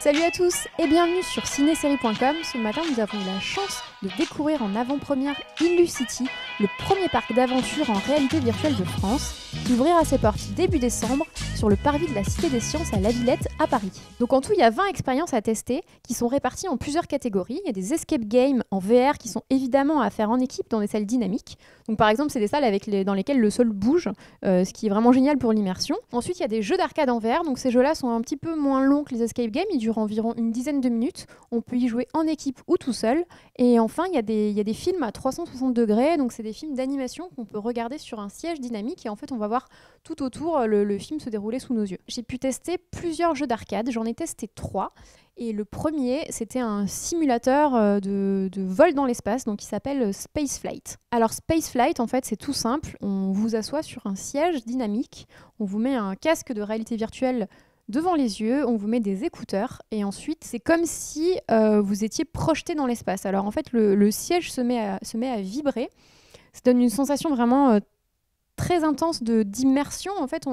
Salut à tous et bienvenue sur cinésérie.com. Ce matin, nous avons eu la chance de découvrir en avant-première Illucity, le premier parc d'aventure en réalité virtuelle de France, qui ouvrira ses portes début décembre sur le parvis de la Cité des Sciences à La Villette à Paris. Donc en tout, il y a 20 expériences à tester qui sont réparties en plusieurs catégories. Il y a des escape games en VR qui sont évidemment à faire en équipe dans des salles dynamiques. Donc par exemple, c'est des salles dans lesquelles le sol bouge, ce qui est vraiment génial pour l'immersion. Ensuite, il y a des jeux d'arcade en VR. Donc ces jeux-là sont un petit peu moins longs que les escape games. Ils durent environ une dizaine de minutes. On peut y jouer en équipe ou tout seul. Et enfin, il y a des films à 360 degrés. Donc c'est des films d'animation qu'on peut regarder sur un siège dynamique. Et en fait, on va voir tout autour le film se dérouler sous nos yeux. J'ai pu tester plusieurs jeux d'arcade. J'en ai testé 3. Et le premier, c'était un simulateur de vol dans l'espace, donc qui s'appelle Spaceflight. Alors Spaceflight, en fait, c'est tout simple. On vous assoit sur un siège dynamique, on vous met un casque de réalité virtuelle devant les yeux, on vous met des écouteurs, et ensuite, c'est comme si vous étiez projeté dans l'espace. Alors en fait, le siège se met à vibrer. Ça donne une sensation vraiment très intense d'immersion. En fait,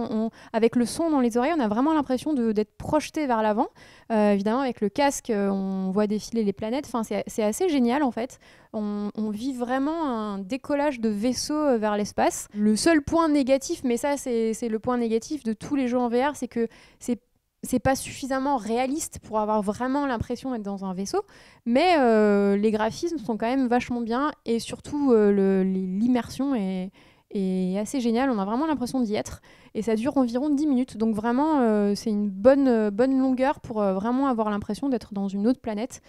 avec le son dans les oreilles, on a vraiment l'impression d'être projeté vers l'avant. Évidemment, avec le casque, on voit défiler les planètes. Enfin, c'est assez génial, en fait. On vit vraiment un décollage de vaisseau vers l'espace. Le seul point négatif, mais ça, c'est le point négatif de tous les jeux en VR, c'est que c'est pas suffisamment réaliste pour avoir vraiment l'impression d'être dans un vaisseau, mais les graphismes sont quand même vachement bien, et surtout l'immersion est assez génial, on a vraiment l'impression d'y être, et ça dure environ 10 minutes, donc vraiment c'est une bonne longueur pour vraiment avoir l'impression d'être dans une autre planète.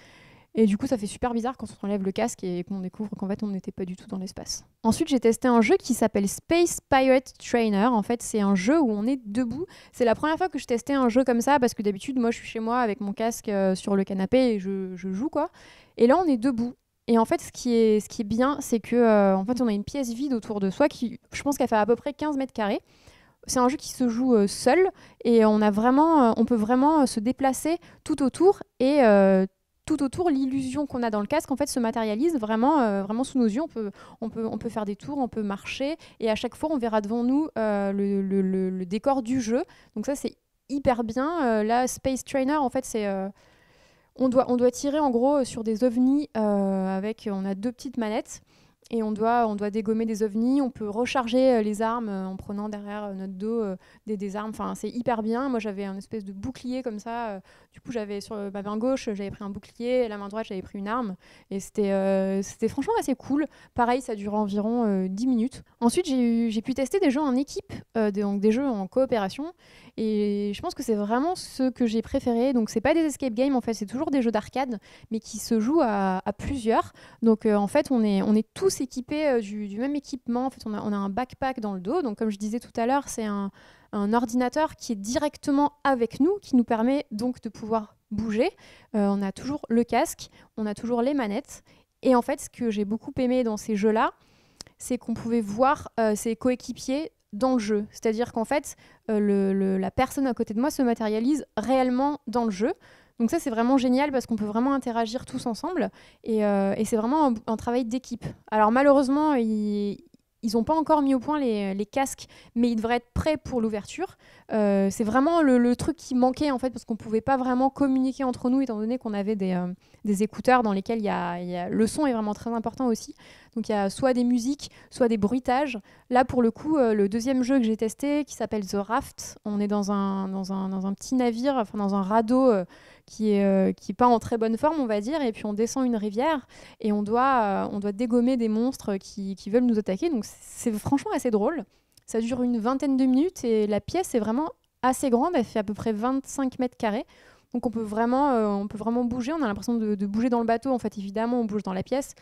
Et du coup, ça fait super bizarre quand on enlève le casque et qu'on découvre qu'en fait, on n'était pas du tout dans l'espace. Ensuite, j'ai testé un jeu qui s'appelle Space Pirate Trainer. En fait, c'est un jeu où on est debout. C'est la première fois que je testais un jeu comme ça, parce que d'habitude, moi, je suis chez moi avec mon casque sur le canapé et je joue, quoi. Et là, on est debout. Et en fait, ce qui est bien, c'est que en fait, on a une pièce vide autour de soi qui, je pense qu'elle fait à peu près 15 mètres carrés. C'est un jeu qui se joue seul, et on peut vraiment se déplacer tout autour, et tout autour, l'illusion qu'on a dans le casque en fait se matérialise vraiment sous nos yeux. On peut faire des tours, on peut marcher, et à chaque fois, on verra devant nous le décor du jeu. Donc ça, c'est hyper bien. Là, Space Trainer, en fait, c'est on doit tirer en gros sur des ovnis on a 2 petites manettes, et on doit dégommer des ovnis. On peut recharger les armes en prenant derrière notre dos des armes. Enfin, c'est hyper bien. Moi, j'avais un espèce de bouclier comme ça. Du coup, j'avais sur ma main gauche, j'avais pris un bouclier, et la main droite, j'avais pris une arme. Et c'était franchement assez cool. Pareil, ça dure environ 10 minutes. Ensuite, j'ai pu tester des jeux en équipe, donc des jeux en coopération. Et je pense que c'est vraiment ce que j'ai préféré. Donc, c'est pas des escape games, en fait, c'est toujours des jeux d'arcade, mais qui se jouent à plusieurs. Donc, en fait, on est tous équipés du même équipement. En fait, on a un backpack dans le dos. Donc, comme je disais tout à l'heure, c'est un ordinateur qui est directement avec nous, qui nous permet donc de pouvoir bouger. On a toujours le casque, on a toujours les manettes. Et en fait, ce que j'ai beaucoup aimé dans ces jeux-là, c'est qu'on pouvait voir ses coéquipiers dans le jeu. C'est-à-dire qu'en fait, la personne à côté de moi se matérialise réellement dans le jeu. Donc ça, c'est vraiment génial, parce qu'on peut vraiment interagir tous ensemble, et c'est vraiment un travail d'équipe. Alors malheureusement, ils n'ont pas encore mis au point les casques, mais ils devraient être prêts pour l'ouverture. C'est vraiment le truc qui manquait, en fait, parce qu'on ne pouvait pas vraiment communiquer entre nous, étant donné qu'on avait des écouteurs dans lesquels le son est vraiment très important aussi. Donc il y a soit des musiques, soit des bruitages. Là, pour le coup, le deuxième jeu que j'ai testé, qui s'appelle The Raft, on est dans un petit navire, enfin dans un radeau qui est pas en très bonne forme, on va dire, et puis on descend une rivière, et on doit dégommer des monstres qui veulent nous attaquer. Donc c'est franchement assez drôle. Ça dure une vingtaine de minutes, et la pièce est vraiment assez grande. Elle fait à peu près 25 mètres carrés. Donc on peut vraiment bouger. On a l'impression de bouger dans le bateau. En fait, évidemment, on bouge dans la pièce.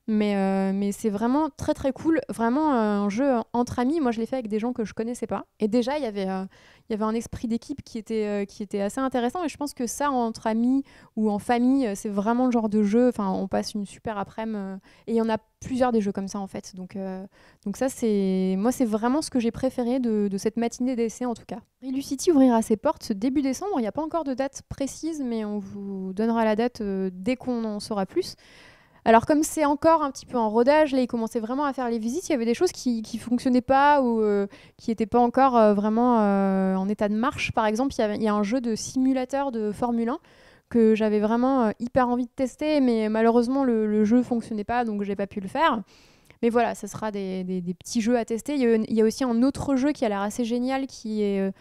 Mais c'est vraiment très très cool. Vraiment un jeu entre amis. Moi, je l'ai fait avec des gens que je connaissais pas. Et déjà, il y avait un esprit d'équipe qui était assez intéressant. Et je pense que ça, entre amis ou en famille, c'est vraiment le genre de jeu. Enfin, on passe une super après-midi. Et il y en a plusieurs des jeux comme ça, en fait. Donc ça, c'est vraiment ce que j'ai préféré de cette matinée d'essai, en tout cas. Illucity ouvrira ses portes ce début décembre. Il n'y a pas encore de date précise, mais on vous donnera la date dès qu'on en saura plus. Alors comme c'est encore un petit peu en rodage, là ils commençaient vraiment à faire les visites, il y avait des choses qui fonctionnaient pas, ou qui n'étaient pas encore vraiment en état de marche. Par exemple, il y a un jeu de simulateur de Formule 1 que j'avais vraiment hyper envie de tester, mais malheureusement le jeu fonctionnait pas, donc j'ai pas pu le faire. Mais voilà, ça sera des petits jeux à tester. Il y a aussi un autre jeu qui a l'air assez génial, qui est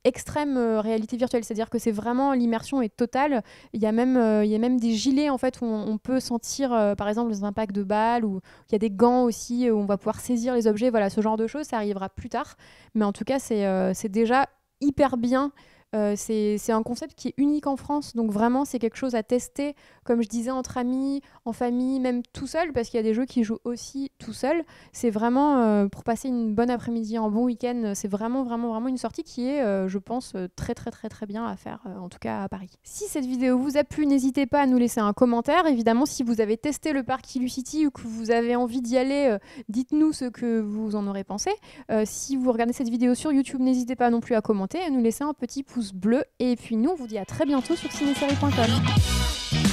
extrême réalité virtuelle, c'est-à-dire que c'est vraiment l'immersion est totale. Il y a même des gilets en fait où on peut sentir par exemple les impacts de balles, ou il y a des gants aussi où on va pouvoir saisir les objets. Voilà, ce genre de choses, ça arrivera plus tard. Mais en tout cas, c'est déjà hyper bien. C'est un concept qui est unique en France, donc vraiment c'est quelque chose à tester, comme je disais, entre amis, en famille, même tout seul, parce qu'il y a des jeux qui jouent aussi tout seul. C'est vraiment pour passer une bonne après-midi, un bon week-end, c'est vraiment, vraiment, vraiment une sortie qui est, je pense, très, très, très, très bien à faire, en tout cas à Paris. Si cette vidéo vous a plu, n'hésitez pas à nous laisser un commentaire. Évidemment, si vous avez testé le parc Illucity ou que vous avez envie d'y aller, dites-nous ce que vous en aurez pensé. Si vous regardez cette vidéo sur YouTube, n'hésitez pas non plus à commenter, à nous laisser un petit pouce bleu. Et puis nous, on vous dit à très bientôt sur cinésérie.com.